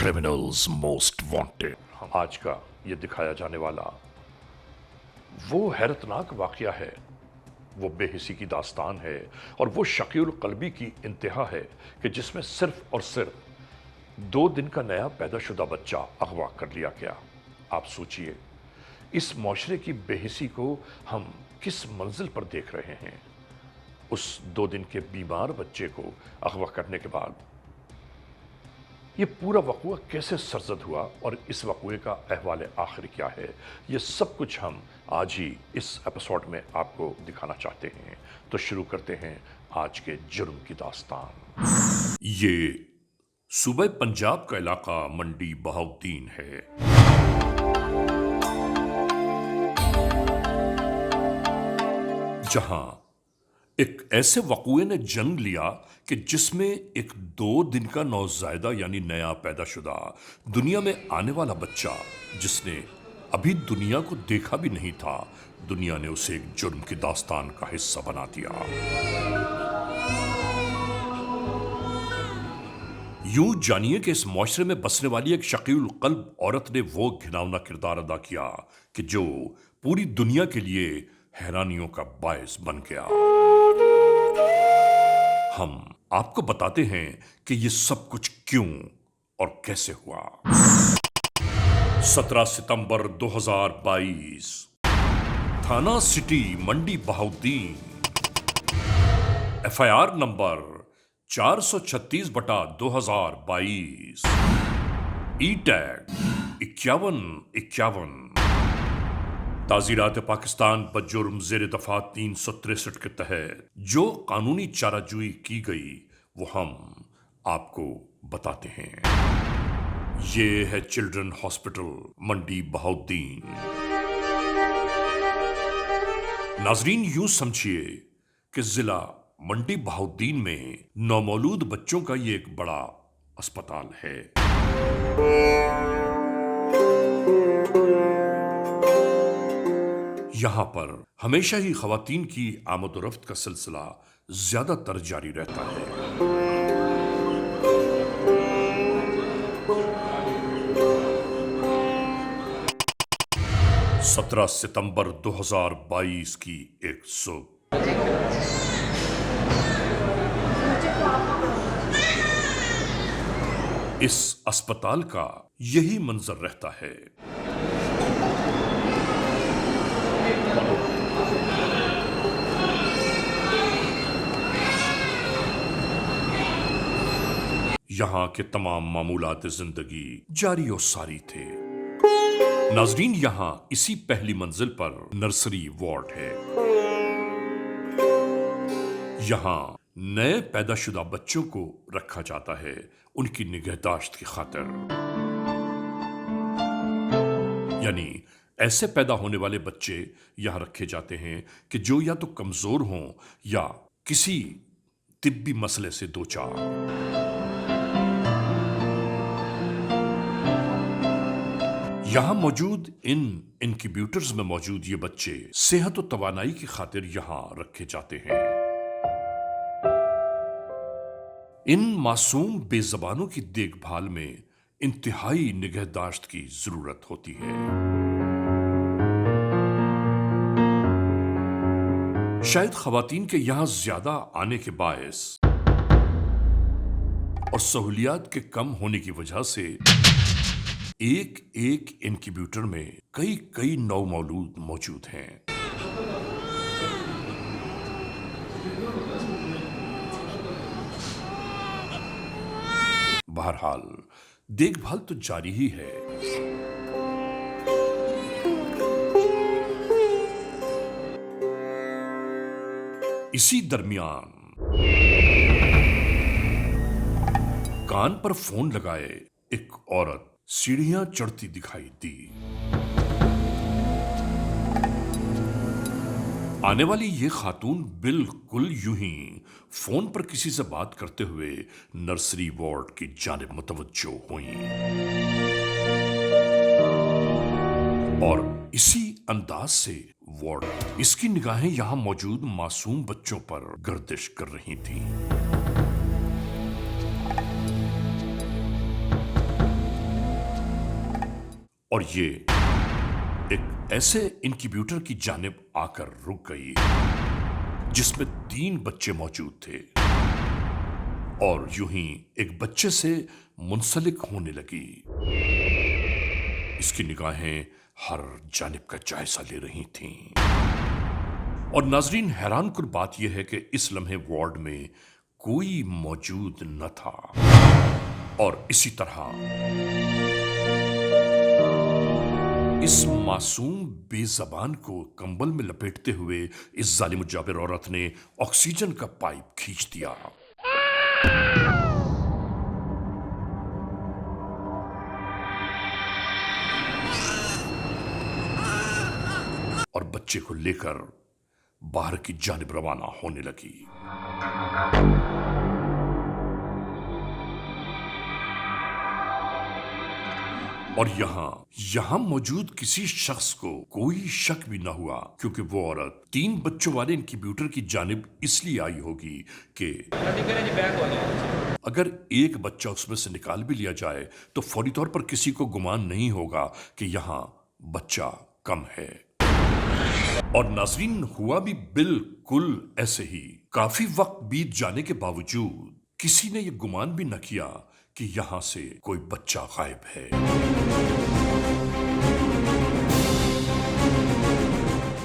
Criminals most wanted. आज का ये दिखाया जाने वाला वो हैरतनाक वाकया है, वो बेहिसी की दास्तान है और वो शकील कल्बी की इंतहा है कि जिसमें सिर्फ और सिर्फ 2 दिन का नया पैदाशुदा बच्चा अगवा कर लिया गया। आप सोचिए, इस माशरे की बेहिसी को हम किस मंजिल पर देख रहे हैं। उस 2 दिन के बीमार बच्चे को अगवा करने के बाद ये पूरा वक़ूआ कैसे सरजद हुआ और इस वक़ूए का अहवाल आखिर क्या है, ये सब कुछ हम आज ही इस एपिसोड में आपको दिखाना चाहते हैं। तो शुरू करते हैं आज के जुर्म की दास्तान। ये सूबे पंजाब का इलाका मंडी बहाउद्दीन है। जहां एक ऐसे वक़ूए ने जन्म लिया कि जिसमें एक 2 दिन का नौज़ायदा यानी नया पैदाशुदा दुनिया में आने वाला बच्चा, जिसने अभी दुनिया को देखा भी नहीं था, दुनिया ने उसे एक जुर्म की दास्तान का हिस्सा बना दिया। यूं जानिए कि इस मुआशरे में बसने वाली एक शकील कल्ब औरत ने वो घिनौना किरदार अदा किया कि जो पूरी दुनिया के लिए हैरानियों का बायस बन गया। हम आपको बताते हैं कि ये सब कुछ क्यों और कैसे हुआ। 17 सितंबर 2022, थाना सिटी मंडी बहाउद्दीन, एफआईआर नंबर 436/2022, ई टैग 5151, ताज़ीरात पाकिस्तान बजुर्म ज़ेर दफा 363 के तहत जो कानूनी चाराजोई की गई वो हम आपको बताते हैं। ये है चिल्ड्रन हॉस्पिटल मंडी बहाउद्दीन। नाजरीन, यूं समझिए कि जिला मंडी बहाउद्दीन में नौमौलूद बच्चों का ये एक बड़ा अस्पताल है। यहां पर हमेशा ही खवातीन की आमदोरफ्त का सिलसिला ज्यादातर जारी रहता है। सत्रह सितंबर 2022 की एक सुबह इस अस्पताल का यही मंजर रहता है। यहां के तमाम मामूलात जिंदगी जारी और सारी थे। नाजरीन, यहां इसी पहली मंजिल पर नर्सरी वार्ड है। यहां नए पैदाशुदा बच्चों को रखा जाता है उनकी निगहदाश्त की खातिर। यानी ऐसे पैदा होने वाले बच्चे यहां रखे जाते हैं कि जो या तो कमजोर हों या किसी तिब्बी मसले से दो चार। यहां मौजूद इन इनक्यूबेटर्स में मौजूद ये बच्चे सेहत और तवानाई की खातिर यहां रखे जाते हैं। इन मासूम बेजबानों की देखभाल में इंतहाई निगहदाश्त की जरूरत होती है। शायद खवातीन के यहां ज्यादा आने के बायस और सहूलियात के कम होने की वजह से एक एक इनक्यूबेटर में कई कई नौमौलूद मौजूद हैं। बहरहाल देखभाल तो जारी ही है। इसी दरमियान कान पर फोन लगाए एक औरत सीढ़ियां चढ़ती दिखाई दी। आने वाली ये खातून बिल्कुल यूं ही फोन पर किसी से बात करते हुए नर्सरी वार्ड की जानिब मुतवज्जो हुई और इसी अंदाज से वार्ड इसकी निगाहें यहां मौजूद मासूम बच्चों पर गर्दिश कर रही थीं। और ये एक ऐसे इनक्यूबेटर की जानिब आकर रुक गई जिसमें 3 बच्चे मौजूद थे और यूं ही एक बच्चे से मुंसलिक होने लगी। इसकी निगाहें हर जानिब का जायजा ले रही थीं। और नाजरीन, हैरान कुन बात यह है कि इस लम्हे वार्ड में कोई मौजूद न था और इसी तरह इस मासूम बेजबान को कंबल में लपेटते हुए इस जालिम जाबिर औरत ने ऑक्सीजन का पाइप खींच दिया और बच्चे को लेकर बाहर की जानिब रवाना होने लगी। और यहां मौजूद किसी शख्स को कोई शक भी न हुआ, क्योंकि वो औरत 3 बच्चों वाले इनक्यूबेटर की जानिब इसलिए आई होगी कि अगर एक बच्चा उसमें से निकाल भी लिया जाए तो फौरी तौर पर किसी को गुमान नहीं होगा कि यहां बच्चा कम है। और नाजरीन, हुआ भी बिल्कुल ऐसे ही। काफी वक्त बीत जाने के बावजूद किसी ने यह गुमान भी न किया कि यहां से कोई बच्चा गायब है।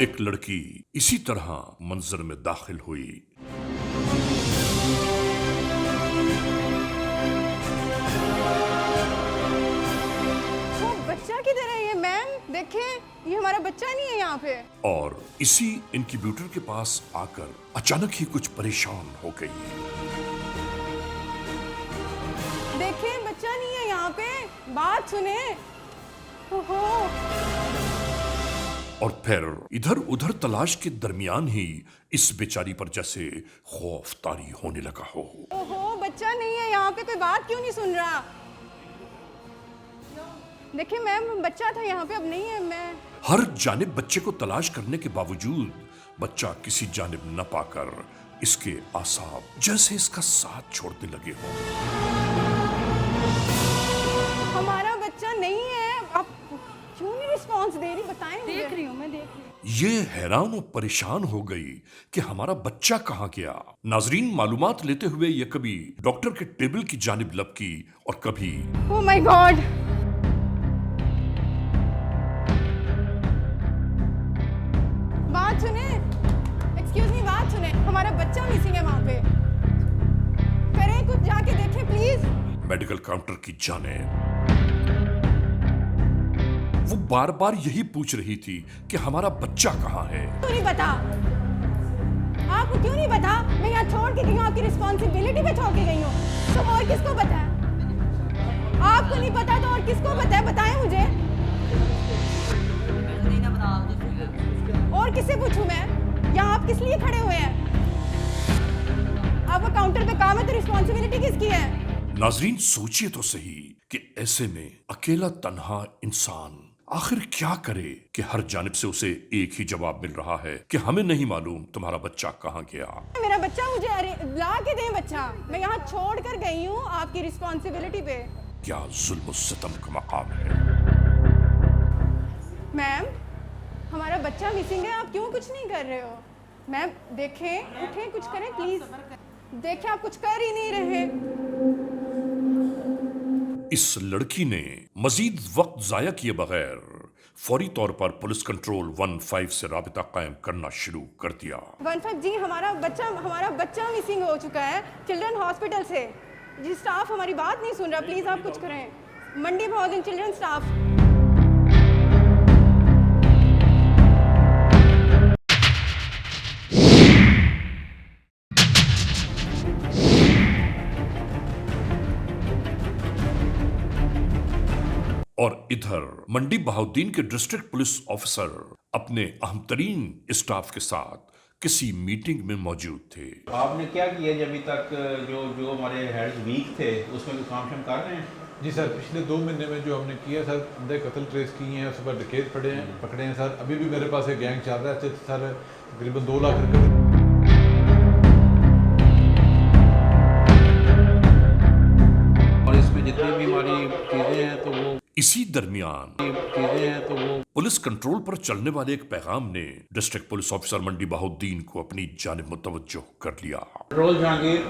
एक लड़की इसी तरह मंजर में दाखिल हुई। वो बच्चा किधर है? ये मैम देखें, ये हमारा बच्चा नहीं है यहाँ पे। और इसी इनक्यूबेटर के पास आकर अचानक ही कुछ परेशान हो गई। देखें, बच्चा नहीं है यहाँ पे, बात सुने। ओहो। और फिर इधर उधर तलाश के दरमियान ही इस बेचारी पर जैसे खौफ तारी होने लगा हो। ओहो, बच्चा नहीं है यहाँ पे, कोई बात क्यों नहीं सुन रहा? देखिए मैम, बच्चा था यहाँ पे, अब नहीं है। मैं हर जानिब बच्चे को तलाश करने के बावजूद बच्चा किसी जानिब न पाकर इसके आसाब जैसे इसका साथ छोड़ने लगे हो। हमारा बच्चा नहीं है। आप क्यों नहीं रिस्पॉन्स दे रही? बताएं। देख रही हूँ, मैं देख रही हूँ। ये हैरान और परेशान हो गई कि हमारा बच्चा कहाँ गया। नाजरीन, मालूमात लेते हुए ये कभी डॉक्टर के टेबल की जानिब लपकी और कभी ओह माय गॉड। बात सुने, एक्सक्यूज मी, बात सुने, हमारा बच्चा मिसिंग है वहाँ पे। करें कुछ, जाके देखें प्लीज। मेडिकल काउंटर की जानिब वो बार बार यही पूछ रही थी कि हमारा बच्चा कहाँ है। क्यों नहीं पता? आपको क्यों नहीं पता? मैं यहाँ छोड़ के गई हूँ, आपकी रिस्पॉन्सिबिलिटी पे छोड़ के गई हूँ। तो और किसको पता है? आपको नहीं पता तो और किसको पता है? बताएं मुझे। और किससे पूछूं मैं? यहाँ आप किस लिए खड़े हुए हैं? आपका काउंटर पे काम है तो रिस्पॉन्सिबिलिटी किसकी है? नाजरीन, सोचिए तो सही कि ऐसे में अकेला तन्हा इंसान आखिर क्या करे कि हर जानिब से उसे एक ही जवाब मिल रहा है कि हमें नहीं मालूम तुम्हारा बच्चा कहाँ गया। मेरा बच्चा मुझे ला के दें बच्चा। मैं यहाँ छोड़ कर गई हूँ आपकी रिस्पॉन्सिबिलिटी पे। क्या जुल्म सितम का मकाम है। मैम, हमारा बच्चा मिसिंग है, आप क्यों कुछ नहीं कर रहे हो? मैम देखें, उठें, कुछ करें प्लीज। देखें, आप कुछ कर ही नहीं रहे। इस लड़की ने मजीद वक्त जाया किए बगैर फौरी तौर पर पुलिस कंट्रोल 15 से राबिता कायम करना शुरू कर दिया। 15 जी, हमारा बच्चा मिसिंग हो चुका है चिल्ड्रन हॉस्पिटल से। जी, स्टाफ हमारी बात नहीं सुन रहा, प्लीज आप कुछ करें। मंडी महाजन चिल्ड्रन स्टाफ। और इधर मंडी बहाउद्दीन के डिस्ट्रिक्ट पुलिस ऑफिसर अपने अहम तरीन स्टाफ के साथ किसी मीटिंग में मौजूद थे। आपने क्या किया जब अभी तक? जो हमारे हेड्स वीक थे उसमें भी काम शाम कर रहे हैं? जी सर, पिछले 2 महीने में जो हमने किया सर, बंदे कत्ल ट्रेस किए हैं, उस पर डकैत पकड़े हैं सर। अभी भी मेरे पास एक गैंग चल रहा है सर, तकरीबन 2 लाख रुपये। और इसमें जितनी भी हमारी चीज़ें हैं तो वो इसी दरमियान चीज़ें हैं तो वो पुलिस कंट्रोल पर चलने वाले एक पैगाम ने डिस्ट्रिक्ट पुलिस ऑफिसर मंडी बहाउद्दीन को अपनी जानिब मुतवज्जो कर लिया। रोल जहांगीर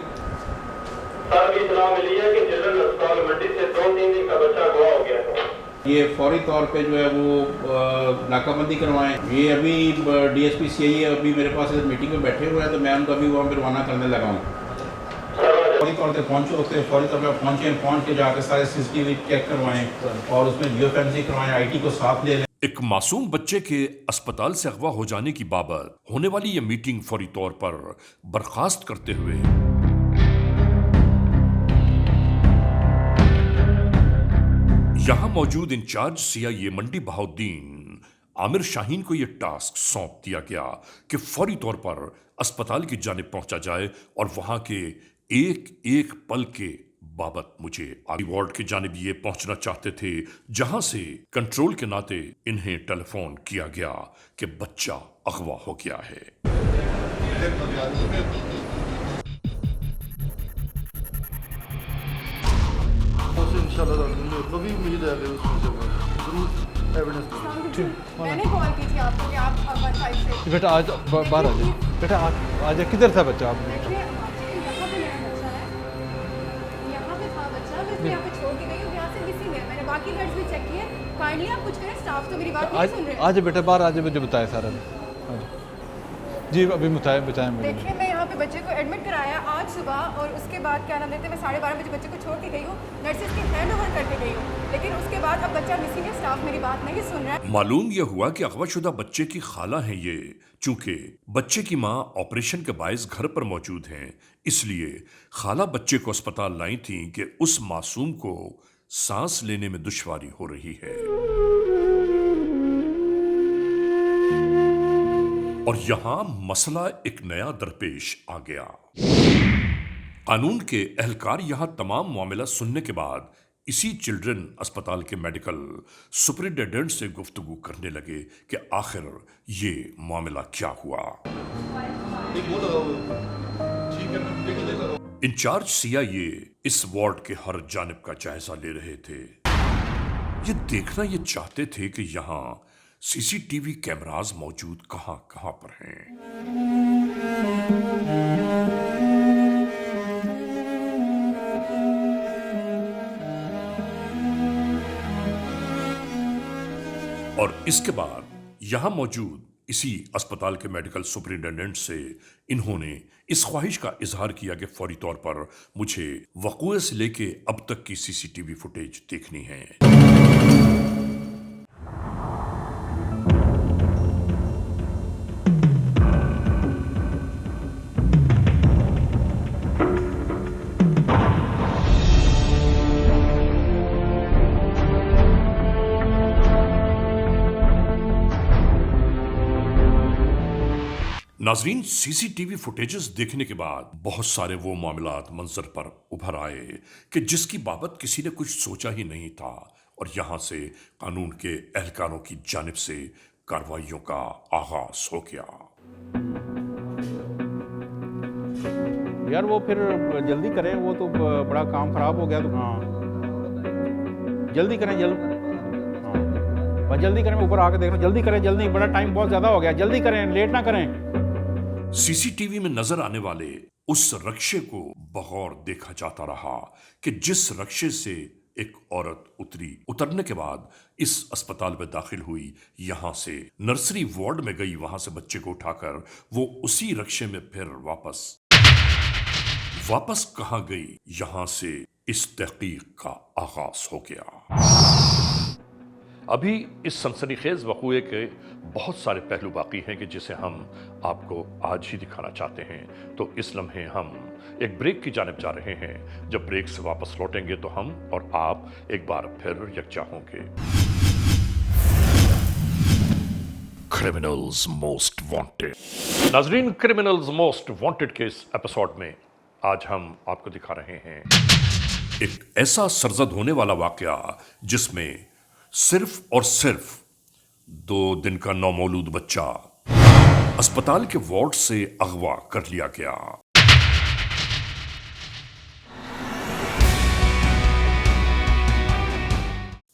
सर भी इत्तला मिली है कि जनरल अस्पताल मंडी से 2-3 दिन का बच्चा अगवा हो गया है। ये फौरी तौर पे जो है वो नाकाबंदी करवाएं। ये अभी डीएसपी सीआई अभी मेरे पास मीटिंग में बैठे हुए हैं, तो मैं उनको अभी वहाँ पर रवाना करने लगा हूँ। फौरी तौर पर पहुँचे होते हैं, फौरी तौर पर पहुँच के जाकर सारे CCTV चेक करवाएं और उसमें जियो फैंसी करवाएं, IT को साथ ले लें। एक मासूम बच्चे के अस्पताल से अगवा हो जाने की बाबत होने वाली यह मीटिंग फौरी तौर पर बर्खास्त करते हुए यहां मौजूद इंचार्ज CIA मंडी बहाउद्दीन आमिर शाहीन को यह टास्क सौंप दिया गया कि फौरी तौर पर अस्पताल की जानिब पहुंचा जाए और वहां के एक एक पल के बाबत मुझे आगे वार्ड की जानिब ये पहुंचना चाहते थे, जहां से कंट्रोल के नाते इन्हें टेलीफोन किया गया कि बच्चा अगवा हो गया है। कभी उम्मीद है कि उसमें जरूर एविडेंस मैंने कॉल की थी आपको कि आप अकबर साइड से बेटा आज बाहर आ जाए। बेटा आज किधर था बच्चा आप? देखिए यहाँ पे मेरा बच्चा है, यहाँ पे था बच्चा, मैं इसको यहाँ पे छोड़ के गई हूँ, यहाँ से मिसिंग है। मैंने बाकी बेड्स भी चेक किए। काइंडली आप कुछ करें, स्टाफ तो मेरी बात नहीं सुन रहे। आज बेटा बाहर आज मुझे बताया सारा जी, अभी बताया मैंने। देखिए मैं यहाँ पे बच्चे को एडमिट कराया आज सुबह, और उसके बाद क्या नाम लेते, मैं 12:30 बजे बच्चे को छोड़ के गई हूँ, नर्सेज की हैंड ओवर करके गई हूँ, लेकिन उसके बाद अब बच्चा मिसिंग है, स्टाफ मेरी बात नहीं सुन रहा है। मालूम यह हुआ कि अगवाशुदा बच्चे की खाला है ये, चूंकि बच्चे की मां ऑपरेशन के बायस घर पर मौजूद हैं, इसलिए खाला बच्चे को अस्पताल लाई थी कि उस मासूम को सांस लेने में दुश्वारी हो रही है। और यहां मसला एक नया दरपेश आ गया। कानून के एहलकार यहां तमाम मामला सुनने के बाद इसी चिल्ड्रन अस्पताल के मेडिकल सुपरिटेंडेंट से गुफ्तगू करने लगे कि आखिर ये मामला क्या हुआ। इंचार्ज CIA इस वार्ड के हर जानिब का जायजा ले रहे थे। ये देखना ये चाहते थे कि यहां CCTV कैमरास मौजूद कहां पर हैं। और इसके बाद यहां मौजूद इसी अस्पताल के मेडिकल सुपरिटेंडेंट से इन्होंने इस ख्वाहिश का इजहार किया कि फौरी तौर पर मुझे वक़ूए से लेके अब तक की CCTV फुटेज देखनी है। नाजरीन, CCTV फुटेजेस देखने के बाद बहुत सारे वो मामलात मंजर पर उभर आए कि जिसकी बाबत किसी ने कुछ सोचा ही नहीं था, और यहां से कानून के एहलकारों की जानिब से कार्रवाइयों का आगाज हो गया। यार वो फिर जल्दी करें, वो तो बड़ा काम खराब हो गया। तो हाँ जल्दी करें, बस जल्दी करें, ऊपर आके देखना, जल्दी करें, जल्दी, बड़ा टाइम बहुत ज़्यादा हो गया, जल्दी करें, लेट ना करें। CCTV में नजर आने वाले उस रक्शे को बगौर देखा जाता रहा कि जिस रक्शे से एक औरत उतरने के बाद इस अस्पताल में दाखिल हुई, यहां से नर्सरी वार्ड में गई, वहां से बच्चे को उठाकर वो उसी रक्शे में फिर वापस कहां गई, यहां से इस तहकीक का आगाज हो गया। अभी इस सनसनीखेज वक़ूए के बहुत सारे पहलू बाकी हैं कि जिसे हम आपको आज ही दिखाना चाहते हैं। तो इस लम्हे हम एक ब्रेक की जानिब जा रहे हैं। जब ब्रेक से वापस लौटेंगे तो हम और आप एक बार फिर यकजा होंगे। Criminals most wanted. नाजरीन, क्रिमिनल्स मोस्ट वांटेड के इस एपिसोड में आज हम आपको दिखा रहे हैं एक ऐसा सरजद होने वाला वाकया जिसमें सिर्फ और सिर्फ 2 दिन का नौमौलूद बच्चा अस्पताल के वार्ड से अगवा कर लिया गया।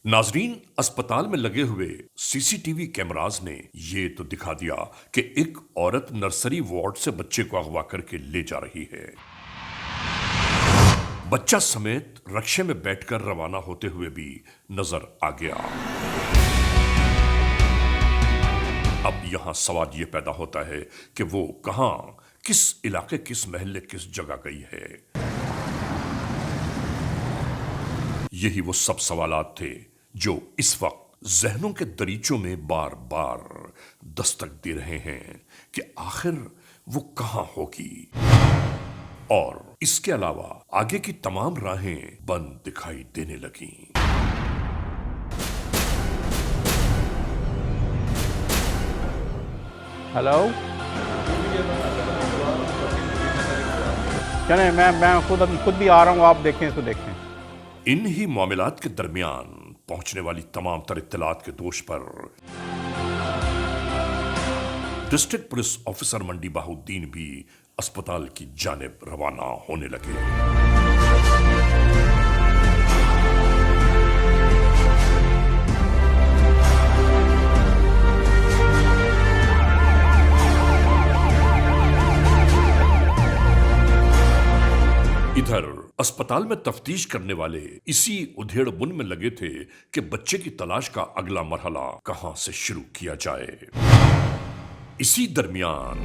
नाजरीन, अस्पताल में लगे हुए सीसीटीवी कैमराज ने ये तो दिखा दिया कि एक औरत नर्सरी वार्ड से बच्चे को अगवा करके ले जा रही है। बच्चा समेत रक्शे में बैठकर रवाना होते हुए भी नजर आ गया। अब यहां सवाल यह पैदा होता है कि वो कहां, किस इलाके, किस महल्ले, किस जगह गई है। यही वो सब सवालात थे जो इस वक्त जहनों के दरीचों में बार बार दस्तक दे रहे हैं कि आखिर वो कहां होगी। और इसके अलावा आगे की तमाम राहें बंद दिखाई देने लगीं। हेलो, चलें, मैं खुद भी आ रहा हूँ, आप देखें, इसको देखें। इन ही मामलात के दरमियान पहुंचने वाली तमाम तर इत्तलात के दोष पर डिस्ट्रिक्ट पुलिस ऑफिसर मंडी बाहुद्दीन भी अस्पताल की जानिब रवाना होने लगे। इधर अस्पताल में तफ्तीश करने वाले इसी उधेड़ बुन में लगे थे कि बच्चे की तलाश का अगला मरहला कहां से शुरू किया जाए। इसी दरमियान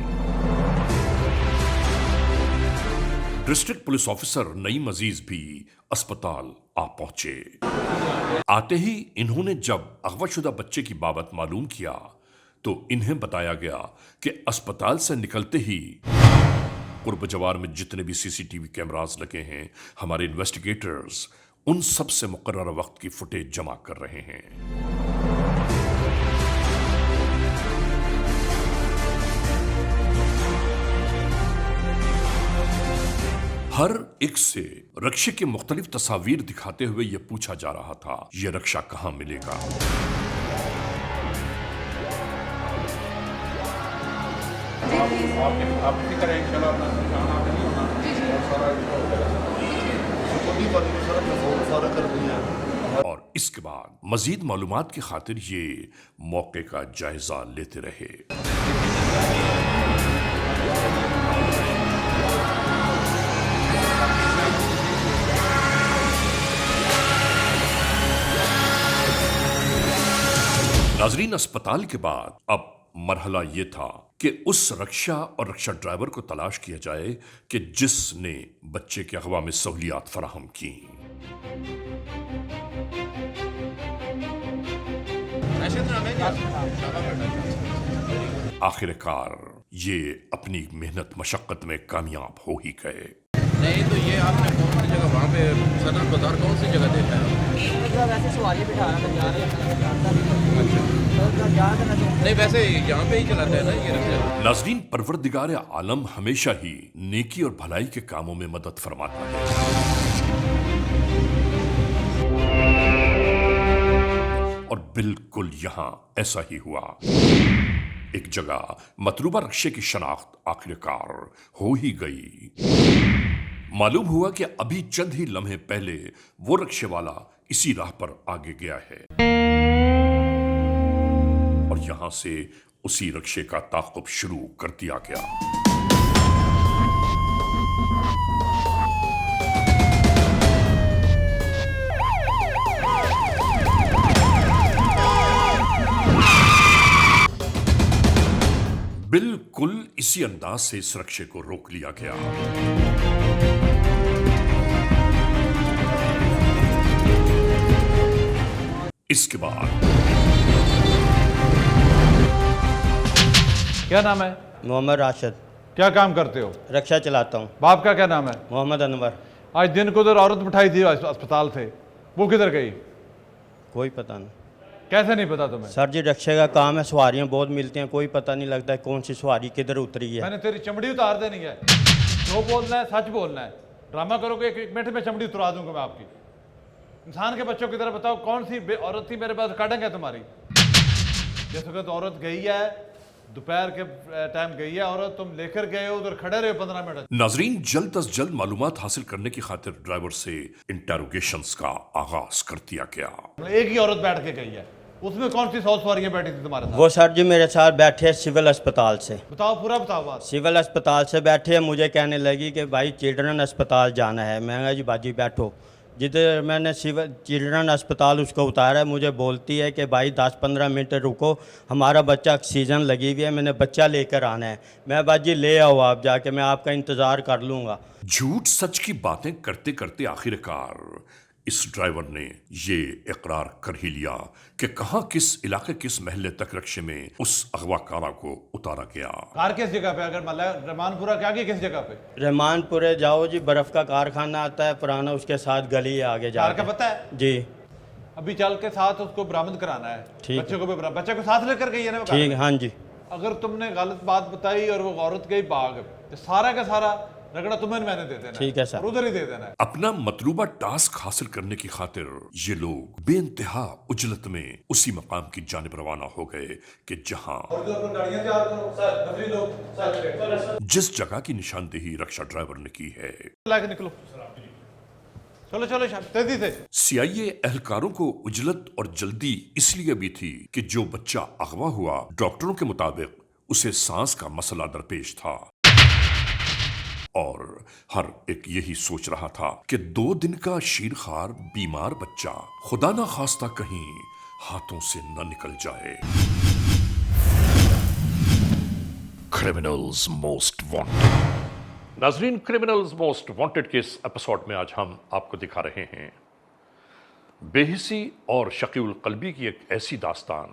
डिस्ट्रिक्ट पुलिस ऑफिसर नईम अजीज भी अस्पताल आ पहुंचे। आते ही इन्होंने जब अगवाशुदा बच्चे की बाबत मालूम किया तो इन्हें बताया गया कि अस्पताल से निकलते ही कुर्ब जवार में जितने भी सीसीटीवी कैमरास लगे हैं, हमारे इन्वेस्टिगेटर्स उन सब से मुकर्रर वक्त की फुटेज जमा कर रहे हैं। हर एक से रक्षे की मुख्तलिफ तस्वीर दिखाते हुए यह पूछा जा रहा था, यह रक्षा कहां मिलेगा। आप फिक्र है, इंशाल्लाह अपना काम आप नहीं होना और सारा सारा कर दिया। और इसके बाद मजीद मालूमात की खातिर ये मौके का जायजा लेते रहे। नाजरीन, अस्पताल के बाद अब मरहला ये था कि उस रक्षा और रक्षा ड्राइवर को तलाश किया जाए कि जिसने बच्चे के अगवा में सहूलियात फराहम की। आखिरकार ये अपनी मेहनत मशक्कत में कामयाब हो ही गए। नहीं तो ये आपने कौन सी जगह, वहाँ पे सदर बाजार कौन सी जगह देखा है? वैसे सवारी बिठा रहा था, जा नहीं, वैसे यहाँ पे ही चलाते हैं ना ये रक्षा। नाज़रीन, परवरदिगार आलम हमेशा ही नेकी और भलाई के कामों में मदद फरमाता है। और बिल्कुल यहां ऐसा ही हुआ। एक जगह मतलूबा रक्षे की शनाख्त आखिरकार हो ही गई। मालूम हुआ कि अभी चंद ही लम्हे पहले वो रक्षे वाला इसी राह पर आगे गया है और यहां से उसी रक्षे का ताक़ुब शुरू कर दिया गया। बिल्कुल इसी अंदाज से इस रक्षे को रोक लिया गया। इसके बाद क्या नाम है? मोहम्मद राशिद। क्या काम करते हो? रक्षा चलाता हूँ। बाप का क्या नाम है? मोहम्मद अनवर। आज दिन को उधर औरत बिठाई थी अस्पताल से, वो किधर गई? कोई पता नहीं। कैसे नहीं पता तुम्हें? सर जी, रक्षा का काम है, सवारियाँ बहुत मिलती हैं, कोई पता नहीं लगता है कौन सी सवारी किधर उतरी है। मैंने तेरी चमड़ी उतार देनी है। जो बोलना है सच बोलना है। ड्रामा करोगे एक मिनट में चमड़ी उतरा दूंगा मैं आपकी। इंसान के बच्चों की तरह बताओ कौन सी औरत थी मेरे पास, काटेंगे तुम्हारी। जिस वक्त औरत गई है दोपहर के टाइम गई है औरत, तुम लेकर गए हो, उधर खड़े रहे 15 मिनट। नाजरीन, जल्द अज जल्द मालूमात हासिल करने की खातिर ड्राइवर से इंटेरोगेशंस का आगाज कर दिया गया। एक ही औरत बैठ के गई है, उसमें कौन सी 100 सवारियां बैठी थी तुम्हारे साथ? वो सर जी मेरे साथ बैठे हैं सिविल अस्पताल से। बताओ, पूरा बताओ बात। सिविल अस्पताल से बैठे हैं, मुझे कहने लगी कि भाई चिल्ड्रन अस्पताल जाना है। मैं कहा जी बाजी बैठो। जिधर मैंने सिविल चिल्ड्रन अस्पताल उसको उतारा, मुझे बोलती है कि भाई 10-15 मिनट रुको, हमारा बच्चा ऑक्सीजन लगी हुई है, मैंने बच्चा लेकर आना है। मैं बाजी ले आओ आप जाके, मैं आपका इंतज़ार कर लूँगा। झूठ सच की बातें करते करते आखिरकार इस ड्राइवर ने ये इकरार कर ही लिया कि कहां, किस इलाके, किस महल्ले तक रक्शे में उस अगवाकारा को उतारा गया। कार किस जगह पे? अगर मतलब रहमानपुरा के आगे किस जगह पे? रहमानपुरे जाओ जी, बर्फ़ का कारखाना आता है पुराना, उसके साथ गली है आगे कार जाके। का पता है जी। अभी चल के साथ उसको बरामद कराना है। ठीक। बच्चे को भी बच्चे को साथ लेकर गई है ना वो कार? ठीक, हाँ जी। अगर तुमने गलत बात बताई और वो औरत गई भाग, तो सारा का सारा रगड़ा तुम्हें मैंने दे देना। ठीक है सर। और उधर ही दे देना है। अपना मतलूबा टास्क हासिल करने की खातिर ये लोग बेइंतहा उजलत में उसी मकाम की जानिब रवाना हो गए कि जहां जिस जगह की निशानदेही रक्षा ड्राइवर ने की है। लाके निकलो, चलो चलो तेजी से। CIA एहलकारों को उजलत और जल्दी इसलिए भी थी कि जो बच्चा अगवा हुआ, डॉक्टरों के मुताबिक उसे सांस का मसला दरपेश था और हर एक यही सोच रहा था कि 2 दिन का शीरखार बीमार बच्चा खुदा ना खास्ता कहीं हाथों से न निकल जाए। Criminals most wanted. नाजरीन, क्रिमिनल्स मोस्ट वांटेड के इस एपिसोड में आज हम आपको दिखा रहे हैं बेहिसी और शकीउल कल्बी की एक ऐसी दास्तान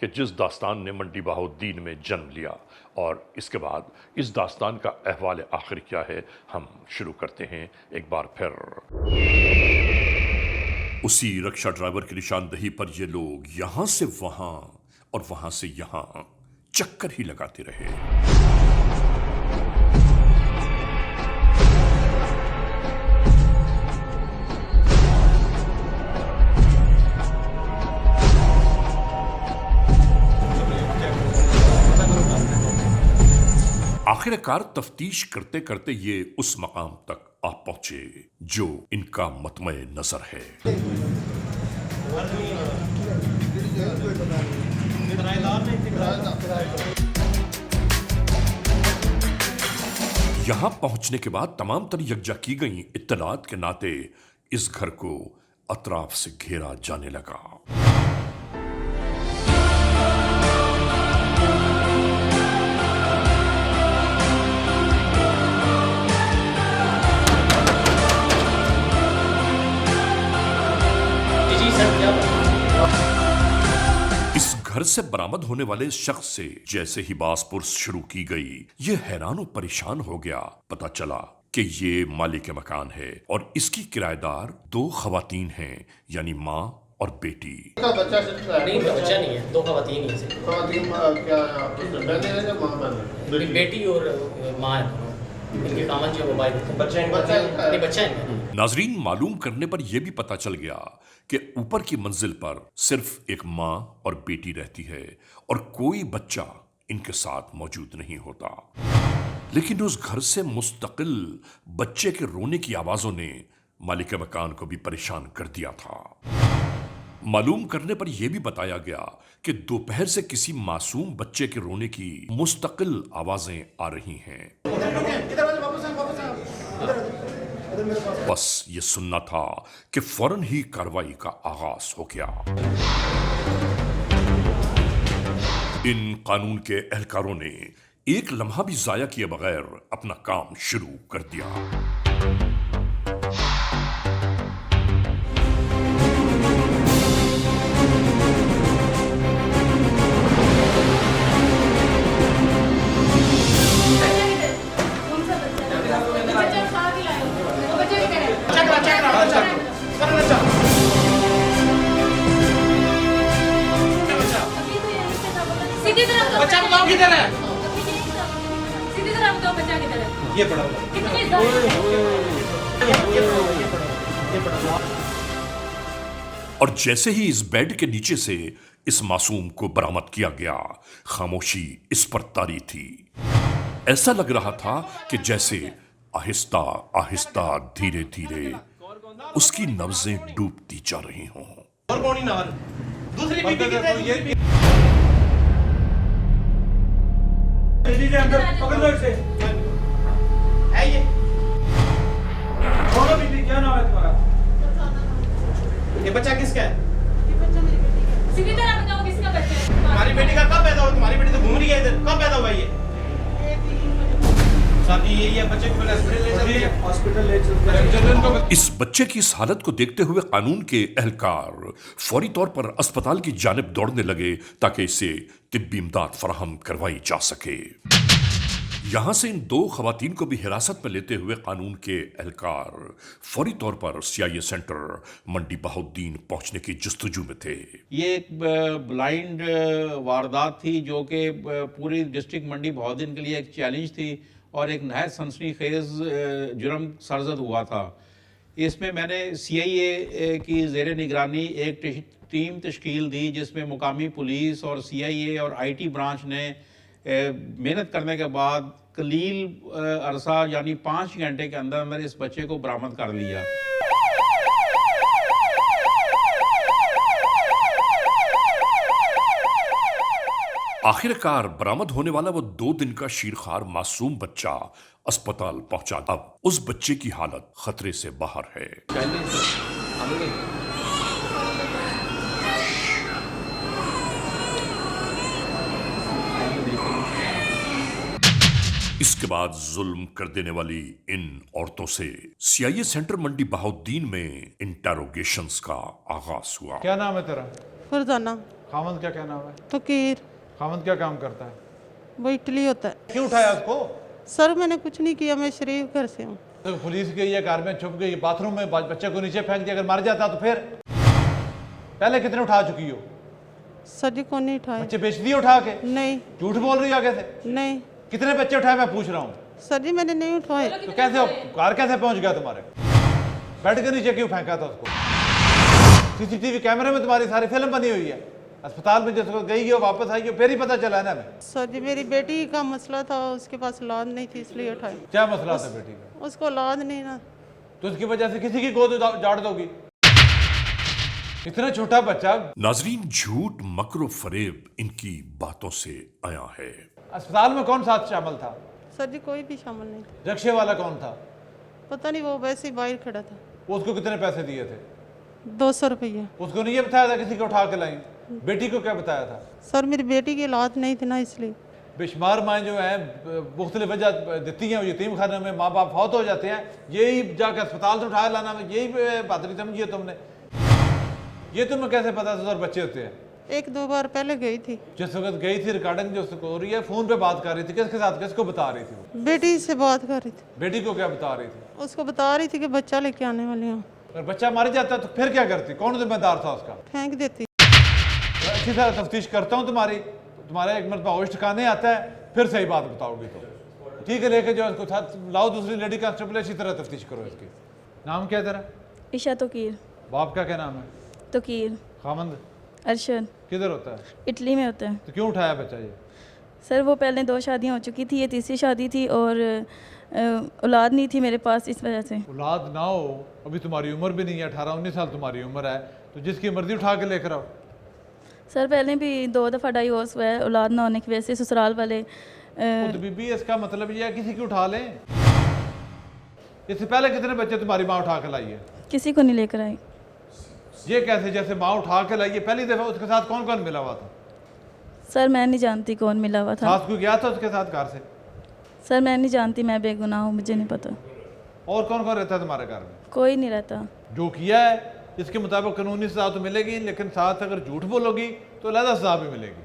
कि जिस दास्तान ने मंडी बहाउद्दीन में जन्म लिया। और इसके बाद इस दास्तान का अहवाल आखिर क्या है, हम शुरू करते हैं एक बार फिर। उसी रक्षा ड्राइवर की निशानदेही पर ये लोग यहां से वहां और वहां से यहां चक्कर ही लगाते रहे। आखिरकार तफ्तीश करते करते ये उस मकाम तक आ पहुंचे जो इनका मतमय नजर है। यहां पहुंचने के बाद तमाम तर यकजा की गई इत्तलात के नाते इस घर को अतराफ से घेरा जाने लगा। इस घर से बरामद होने वाले शख्स से जैसे ही बासपुर्स शुरू की गई, ये हैरान और परेशान हो गया। पता चला कि ये मालिक मकान है और इसकी किराएदार 2 खवातीन हैं, यानी माँ और बेटी। बच्चा नहीं, बच्चा नहीं है, 2 खवातीन ही हैं। खवातीन क्या है? माँ बेटी और माँ है। इनके कामन जो मोबाइल बच्चा नहीं, बच्चा है। नाजरीन, मालूम करने पर यह भी पता चल गया कि ऊपर की मंजिल पर सिर्फ एक माँ और बेटी रहती है और कोई बच्चा इनके साथ मौजूद नहीं होता। लेकिन उस घर से मुस्तकिल बच्चे के रोने की आवाजों ने मालिक मकान को भी परेशान कर दिया था। मालूम करने पर यह भी बताया गया कि दोपहर से किसी मासूम बच्चे के रोने की मुस्तकिल आवाजें आ रही हैं। बस ये सुनना था कि फौरन ही कार्रवाई का आगाज हो गया। इन कानून के एहलकारों ने एक लम्हा भी जाया किए बगैर अपना काम शुरू कर दिया। बच्चा बताओ किधर है? सीधी तरह बताओ बच्चा किधर है? ये पड़ा और जैसे ही इस बेड के नीचे से इस मासूम को बरामद किया गया। खामोशी इस पर तारी थी। ऐसा लग रहा था कि जैसे आहिस्ता आहिस्ता धीरे धीरे उसकी नब्जें डूबती जा रही हों। और कौन ही ना दूसरी बीबी की पकड़ लो इसे। है ये कौन बीबी, क्या नाम है तुम्हारा? ये बच्चा किसका है? सीधी तरह बताओ किसका बच्चा है? तुम्हारी बेटी का कब पैदा हुआ? तुम्हारी बेटी तो घूम रही है इधर, कब पैदा हुआ ये? शादी यही है, बच्चे को पहले हॉस्पिटल ले चलते हैं। इस बच्चे की इस हालत को देखते हुए कानून के एहलकार फौरी तौर पर अस्पताल की जानिब दौड़ने लगे ताकि इसे तिब्बी इमदाद फराहम करवाई जा सके। यहां से इन दो खवातीन को भी हिरासत में लेते हुए कानून के एहलकार फौरी तौर पर CIA सेंटर मंडी बहाउद्दीन पहुंचने की जुस्तजू में थे। ये एक ब्लाइंड वारदात थी जो कि पूरी डिस्ट्रिक्ट मंडी बहाउद्दीन के लिए एक चैलेंज थी और एक नहायत सनसनीखेज जुर्म सरजद हुआ था। इसमें मैंने CIA की ज़ेर निगरानी एक टीम तश्कील दी जिसमें मुकामी पुलिस और CIA और IT ब्रांच ने मेहनत करने के बाद कलील अरसा यानी 5 घंटे के अंदर अंदर इस बच्चे को बरामद कर लिया। आखिरकार बरामद होने वाला वो 2 दिन का शीरखार मासूम बच्चा अस्पताल पहुंचा। अब उस बच्चे की हालत खतरे से बाहर है। इसके बाद जुल्म कर देने वाली इन औरतों से CIA सेंटर मंडी बहाउद्दीन में इंटेरोगेशंस का आगाज हुआ। क्या नाम है तेरा? फरजाना। खामद क्या नाम है? फकीर। खामद क्या काम करता है? वो इटली होता है। क्यों उठाया उसको? सर मैंने कुछ नहीं किया, मैं शरीफ घर से हूँ। तो पुलिस गई है, घर में छुप गई, बाथरूम में बच्चे को नीचे फेंक दिया, अगर मर जाता तो फिर? पहले कितने उठा चुकी हो? सर जी को नहीं उठाए। बच्चे बेच दिए उठा के? नहीं। झूठ बोल रही हो आगे से? नहीं। कितने बच्चे उठाए मैं पूछ रहा हूँ? सर जी मैंने नहीं उठाए। तो कैसे कार कैसे पहुंच गया तुम्हारे? बेड के नीचे क्यों फेंका था उसको? CCTV कैमरे में तुम्हारी सारी फिल्म बनी हुई है। अस्पताल में जिसको गई हो वापस आई हो फिर ही पता चला ना हमें। सर जी मेरी बेटी का मसला था, उसके पास औलाद नहीं थी इसलिए उठाए। क्या मसला था बेटी का? उसको औलाद नहीं ना, तो उसकी वजह से किसी की गोद जाड़ दोगी? इतना छोटा बच्चा। नाजरीन, झूठ मकर फरेब इनकी बातों से आया है। अस्पताल में कौन साथ शामिल था? सर जी कोई भी शामिल नहीं। रक्शे वाला कौन था? पता नहीं, वो वैसे ही बाहर खड़ा था। उसको कितने पैसे दिए थे? 200 रुपये। उसको नहीं ये बताया था किसी को उठा के लाई? बेटी को क्या बताया था? सर मेरी बेटी की औलाद नहीं थी ना, इसलिए। बेशुमार माएँ जो हैं मुख्तलिफ वजह देती हैं, यतीम खाने में माँ बाप फौत हो जाते हैं, यही जाकर अस्पताल से उठा लाना, यही बहादुरी समझी है तुमने? ये तुम्हें कैसे पता था और बच्चे होते हैं? 1-2 बार पहले गई थी। जिस वक्त गई थी रिकॉर्डिंग जो हो रही है, फोन पे बात कर रही थी, किसके साथ, किसको बता रही थी? बेटी से बात कर रही थी। बेटी को क्या बता रही थी? उसको बता रही थी कि बच्चा लेके आने वाले हैं। अगर बच्चा मर जाता तो फिर क्या करती? कौन जिम्मेदार था उसका? फेंक देती। अच्छी तरह तफ्तीश करता हूँ तुम्हारे एक मरतबा होश ठिकाने आता है, फिर सही बात बताओगी तो ठीक है। लेके जो उसको साथ लाओ, दूसरी लेडी कांस्टेबल, अच्छी तरह तफ्तीश करो इसकी। नाम क्या है तेरा? ईशा तोकीर। बाप का क्या नाम है? तोकीर। खामंद? अरशद। किधर होता है? इटली में होता है। तो क्यों उठाया बच्चा ये? सर वो पहले 2 शादियाँ हो चुकी थी, ये तीसरी शादी थी और औलाद नहीं थी मेरे पास, इस वजह से। औलाद ना हो, अभी तुम्हारी उम्र भी नहीं है, 18-19 साल तुम्हारी उम्र है, तो जिसकी मर्जी उठा के लेकर आओ। सर पहले भी 2 दफ़ा डाइवोर्स हुआ है औलाद ना होने की वजह से, ससुराल वाले। तो बीबी इसका मतलब ये है किसी की उठा लें? इससे पहले कितने बच्चे तुम्हारी माँ उठा के लाई है? किसी को नहीं लेकर आई। ये कैसे? जैसे माँ उठा के लाई है, पहली दफ़ा उसके साथ कौन कौन मिला हुआ था? सर मैं नहीं जानती कौन मिला हुआ था। सास को गया था उसके साथ घर से? सर मैं नहीं जानती, मैं बेगुनाह हूँ, मुझे नहीं पता। और कौन कौन रहता है तुम्हारे घर में? कोई नहीं रहता। जो किया है इसके मुताबिक कानूनी सजा तो मिलेगी, लेकिन साथ अगर झूठ बोलोगी तो अलग सजा भी मिलेगी।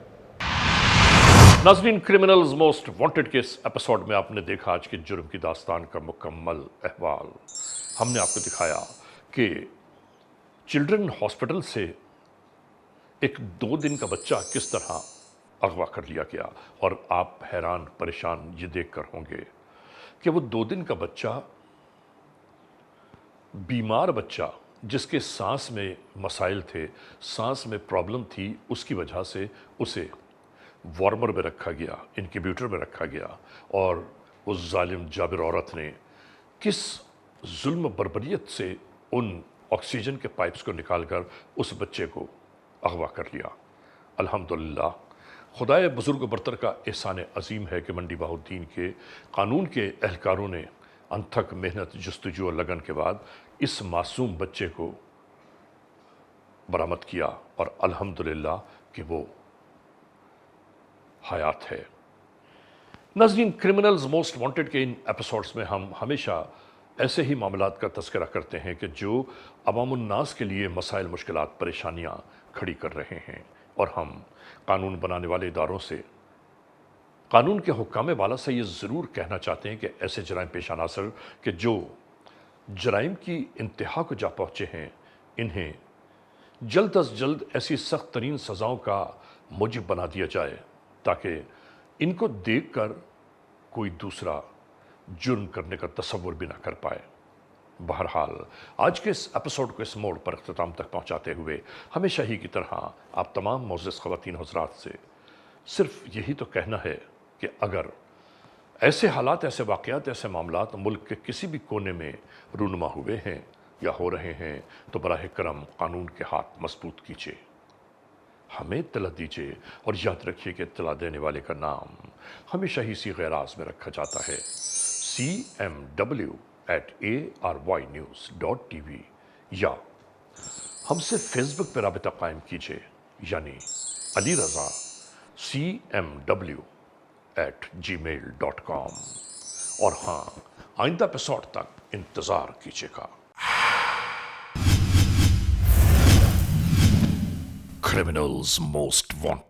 नाज़रीन, क्रिमिनल्स मोस्ट वांटेड के इस एपिसोड में आपने देखा आज के जुर्म की दास्तान का मुकम्मल अहवाल। हमने आपको दिखाया कि चिल्ड्रन हॉस्पिटल से एक 2 दिन का बच्चा किस तरह अगवा कर लिया गया, और आप हैरान परेशान ये देखकर होंगे कि वो 2 दिन का बच्चा, बीमार बच्चा, जिसके सांस में मसाइल थे, सांस में प्रॉब्लम थी, उसकी वजह से उसे वार्मर में रखा गया, इनक्यूबेटर में रखा गया, और उस जालिम जाबिर औरत ने किस जुल्म बर्बरियत से उन ऑक्सीजन के पाइप्स को निकालकर उस बच्चे को अगवा कर लिया। अल्हम्दुलिल्लाह, खुदाए बुजुर्ग बरतर का एहसान अजीम है कि मंडी बहाउद्दीन के कानून के एहलकारों ने अनथक मेहनत, जस्तजू और लगन के बाद इस मासूम बच्चे को बरामद किया और अल्हम्दुलिल्लाह कि वो हयात है। नाज़रीन, क्रिमिनल्स मोस्ट वांटेड के इन एपिसोड्स में हम हमेशा ऐसे ही मामलात का तज़किरा करते हैं कि जो अवामुन्नास के लिए मसाइल, मुश्किलात, परेशानियां खड़ी कर रहे हैं, और हम कानून बनाने वाले इदारों से, कानून के हुक्काम वाला से ये ज़रूर कहना चाहते हैं कि ऐसे जराइम पेश अनासर कि जो जराइम की इंतहा को जा पहुँचे हैं, इन्हें जल्द अज जल्द ऐसी सख्त तरीन सज़ाओं का मूजिब बना दिया जाए ताकि इनको देख कर कोई दूसरा जुर्म करने का तसव्वुर भी ना कर पाए। बहरहाल, आज के इस एपिसोड को इस मोड़ पर अख्ताम तक पहुँचाते हुए हमेशा ही की तरह आप तमाम मोअज़्ज़ज़ ख़वातीन हज़रात से सिर्फ यही तो कहना है कि अगर ऐसे हालात, ऐसे वाक़यात, ऐसे मामलात मुल्क के किसी भी कोने में रूनुमा हुए हैं या हो रहे हैं, तो बराह करम कानून के हाथ मजबूत कीजिए, हमें इत्तला दीजिए, और याद रखिए कि इत्तला देने वाले का नाम हमेशा ही इसी गैराज में रखा जाता है, cmw@arYnews.tv, या हमसे फेसबुक पर राबिता कायम कीजिए, यानी अली रज़ा cmw@gmail.com। और हाँ, आइंदा एपिसोड तक इंतज़ार कीजिएगा। Criminals most wanted.